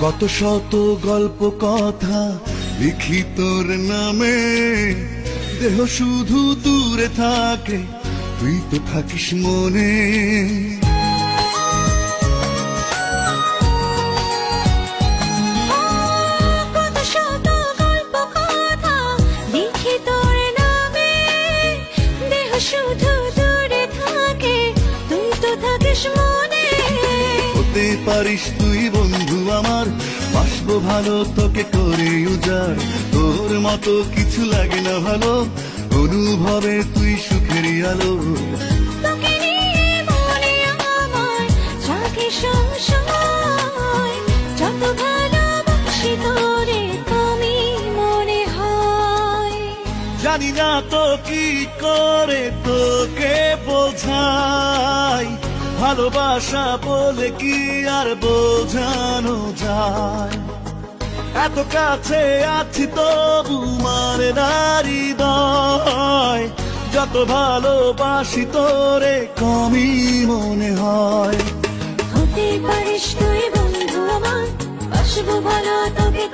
কত শত গল্প কথা লিখি তোর নামে, দেহ শুধু দূরে থাকে, তুই তো থাকিস মনে। কত শত গল্প কথা লিখি তোর নামে, দেহ শুধু দূরে থাকে, তুই তো থাকিস মনে। হতে পারিস তুই বন্ধু আমার, বাসবো ভালো তোকে করে উজাড়, তোর মতো কিছু লাগে না ভালো, অনুভবে তুই সুখেরই আলো। তোকে নিয়ে মনে আমার থাকে সংশয়, যত ভালোবাসি তোরে তুমি মনে হয়। জানি না তো কি করে তোকে বোঝাই, ভালোবাসা বলে কি আর বোঝানো যায়। এত কাছে আছি তবু মানে না হৃদয়, যত ভালোবাসি তোরে কমই মনে হয়। হতে পারিস তুই বন্ধু আমার, বাসবো ভালো তোকে